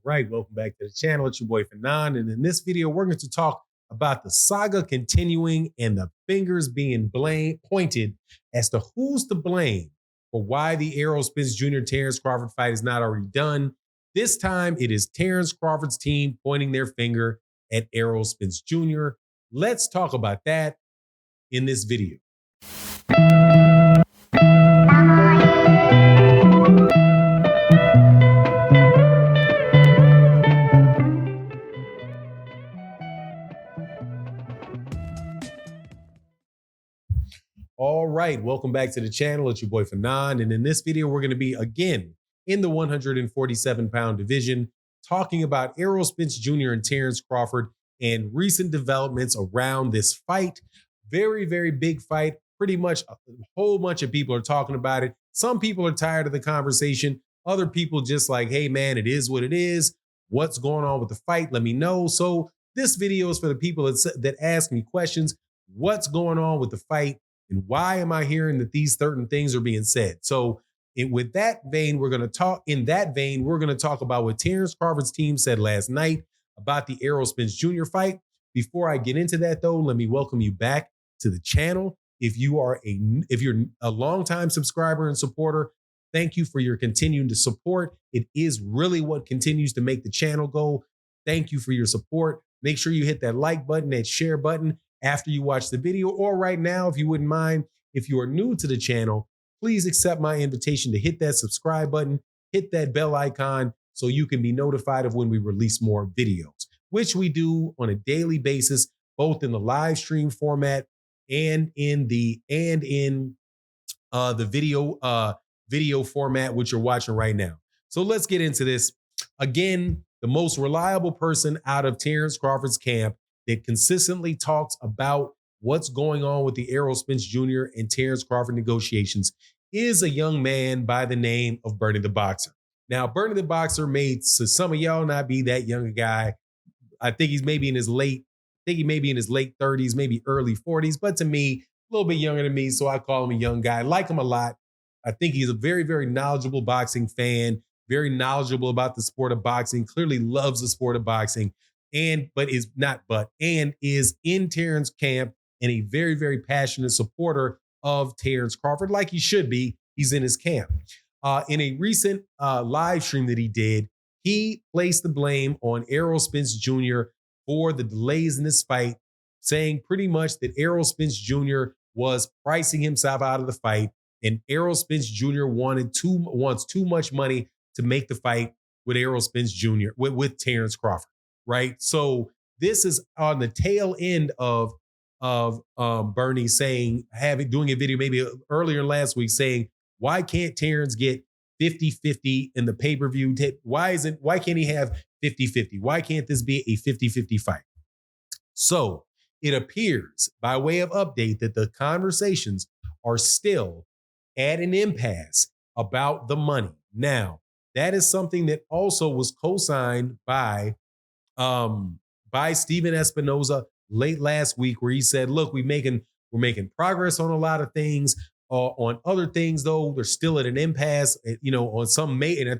right, welcome back to the channel. It's your boy Fanon, and in this video, we're going to talk about the saga continuing and the fingers being pointed as to who's to blame for why the Errol Spence Jr. Terence Crawford fight is not already done. This time, it is Terence Crawford's team pointing their finger at Errol Spence Jr. Let's talk about that in this video. All right, welcome back to the channel. It's your boy Fanon, and in this video, we're going to be again in the 147-pound division, talking about Errol Spence Jr. and Terence Crawford and recent developments around this fight. Very, very big fight. Pretty much a whole bunch of people are talking about it. Some people are tired of the conversation. Other people just like, hey man, it is what it is. What's going on with the fight? Let me know. So this video is for the people that ask me questions. What's going on with the fight? And why am I hearing that these certain things are being said? So with that vein, we're going to talk about what Terence Crawford's team said last night about the Errol Spence Jr. fight. Before I get into that, though, let me welcome you back to the channel. If you're a longtime subscriber and supporter, thank you for your continuing to support. It is really what continues to make the channel go. Thank you for your support. Make sure you hit that like button, that share button after you watch the video, or right now, if you wouldn't mind. If you are new to the channel, please accept my invitation to hit that subscribe button, hit that bell icon so you can be notified of when we release more videos, which we do on a daily basis, both in the live stream format and in the video format, which you're watching right now. So let's get into this. Again, the most reliable person out of Terence Crawford's camp that consistently talks about what's going on with the Errol Spence Jr. and Terence Crawford negotiations is a young man by the name of Bernie the Boxer. Now, Bernie the Boxer may, to some of y'all, not be that young a guy. I think he may be in his late 30s, maybe early 40s, but to me, a little bit younger than me, so I call him a young guy. I like him a lot. I think he's a very, very knowledgeable boxing fan, very knowledgeable about the sport of boxing, clearly loves the sport of boxing, and is in Terence camp and a very, very passionate supporter of Terence Crawford, like he should be. He's in his camp. In a recent live stream that he did, he placed the blame on Errol Spence Jr. for the delays in this fight, saying pretty much that Errol Spence Jr. was pricing himself out of the fight, and Errol Spence Jr. wants too much money to make the fight with Errol Spence Jr. with Terence Crawford. Right. So this is on the tail end of Bernie doing a video maybe earlier last week saying, why can't Terence get 50-50 in the pay-per-view? Why can't he have 50-50? Why can't this be a 50-50 fight? So it appears, by way of update, that the conversations are still at an impasse about the money. Now, that is something that also was co-signed by Stephen Espinoza late last week, where he said, look, we're making progress on a lot of things. On other things, though, they're still at an impasse, on some and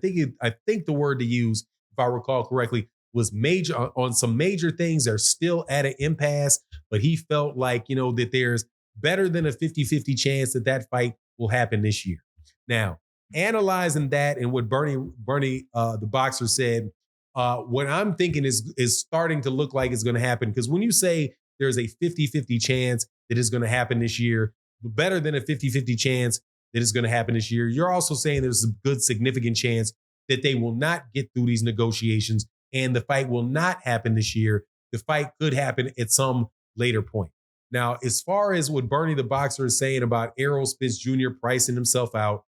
I think the word to use, if I recall correctly, was major. On some major things, they're still at an impasse, but he felt like, that there's better than a 50-50 chance that fight will happen this year. Now, analyzing that and what Bernie the Boxer said, what I'm thinking is starting to look like it's going to happen. Because when you say there's a 50-50 chance that it's going to happen this year, better than a 50-50 chance that it's going to happen this year, you're also saying there's a good significant chance that they will not get through these negotiations and the fight will not happen this year. The fight could happen at some later point. Now, as far as what Bernie the Boxer is saying about Errol Spence Jr. pricing himself out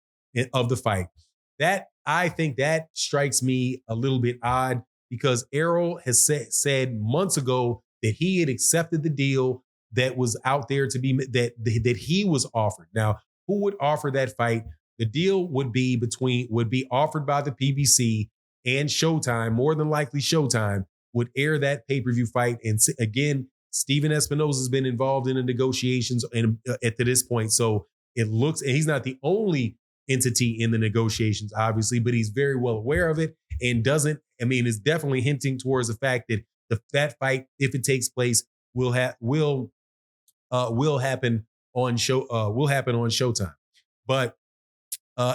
of the fight, I think that strikes me a little bit odd, because Errol has said months ago that he had accepted the deal that was out there to be that he was offered. Now, who would offer that fight? The deal would be offered by the PBC and Showtime. More than likely, Showtime would air that pay-per-view fight. And again, Stephen Espinoza has been involved in the negotiations at this point. So it looks, and he's not the only entity in the negotiations, obviously, but he's very well aware of it. and doesn't, I mean, is definitely hinting towards the fact that that fight, if it takes place, will happen on Showtime. But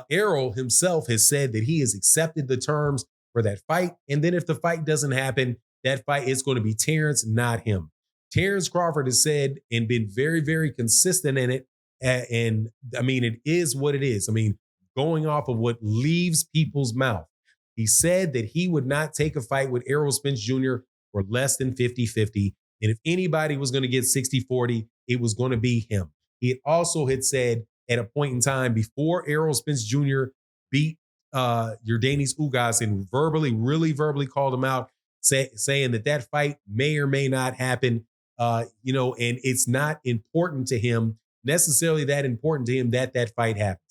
Errol himself has said that he has accepted the terms for that fight. And then if the fight doesn't happen, that fight is going to be Terence, not him. Terence Crawford has said and been very, very consistent in it. And I mean, it is what it is. I mean, going off of what leaves people's mouth, he said that he would not take a fight with Errol Spence Jr. for less than 50-50. And if anybody was going to get 60-40, it was going to be him. He also had said at a point in time before Errol Spence Jr. beat Yordenis Ugas and really verbally called him out, saying that fight may or may not happen, and it's not important to him, necessarily that important to him that fight happens.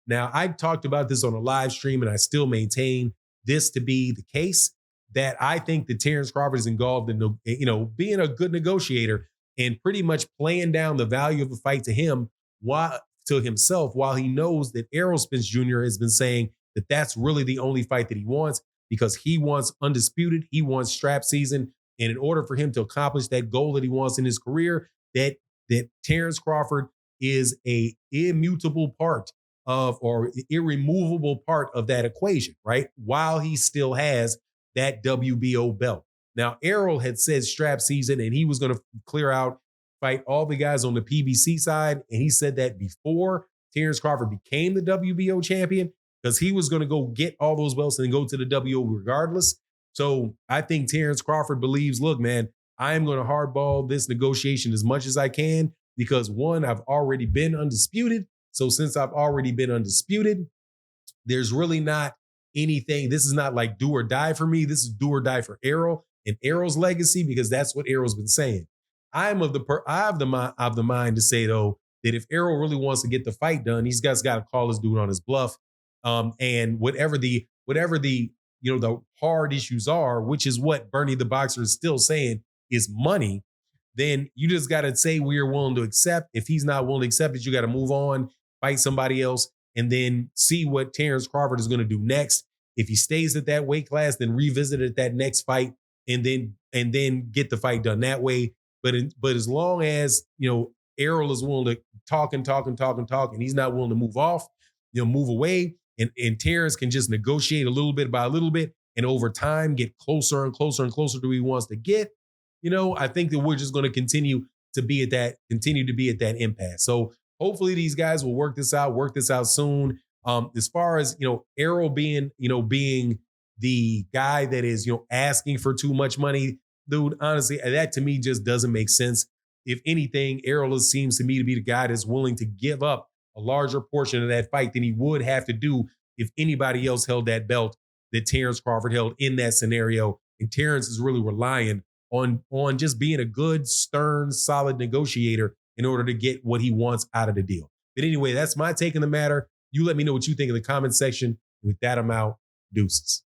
Now, I talked about this on a live stream, and I still maintain this to be the case, that I think that Terence Crawford is involved in, being a good negotiator and pretty much playing down the value of the fight to himself, while he knows that Errol Spence Jr. has been saying that that's really the only fight that he wants, because he wants undisputed, he wants strap season. And in order for him to accomplish that goal that he wants in his career, that Terence Crawford is a immutable part of, or irremovable part of that equation, right? While he still has that WBO belt. Now, Errol had said strap season, and he was going to fight all the guys on the PBC side. And he said that before Terence Crawford became the WBO champion, because he was going to go get all those belts and go to the WBO regardless. So I think Terence Crawford believes, look, man, I am going to hardball this negotiation as much as I can, because one, I've already been undisputed. So since I've already been undisputed, there's really not anything. This is not like do or die for me. This is do or die for Errol and Errol's legacy, because that's what Errol's been saying. I have the mind to say, though, that if Errol really wants to get the fight done, he's got to call this dude on his bluff. And whatever the the hard issues are, which is what Bernie the Boxer is still saying is money, then you just got to say we are willing to accept. If he's not willing to accept it, you got to move on, fight somebody else, and then see what Terence Crawford is going to do next. If he stays at that weight class, then revisit it at that next fight, and then get the fight done that way. But as long as Errol is willing to talk, and he's not willing to move off, move away, and Terence can just negotiate a little bit by a little bit, and over time get closer and closer and closer to where he wants to get. I think that we're just going to continue to be at that impasse. So hopefully these guys will work this out soon. As far as Errol being the guy that is asking for too much money, dude, honestly, that to me just doesn't make sense. If anything, Errol seems to me to be the guy that's willing to give up a larger portion of that fight than he would have to do if anybody else held that belt that Terence Crawford held in that scenario. And Terence is really relying on just being a good, stern, solid negotiator in order to get what he wants out of the deal. But anyway, that's my take on the matter. You let me know what you think in the comment section. With that, I'm out. Deuces.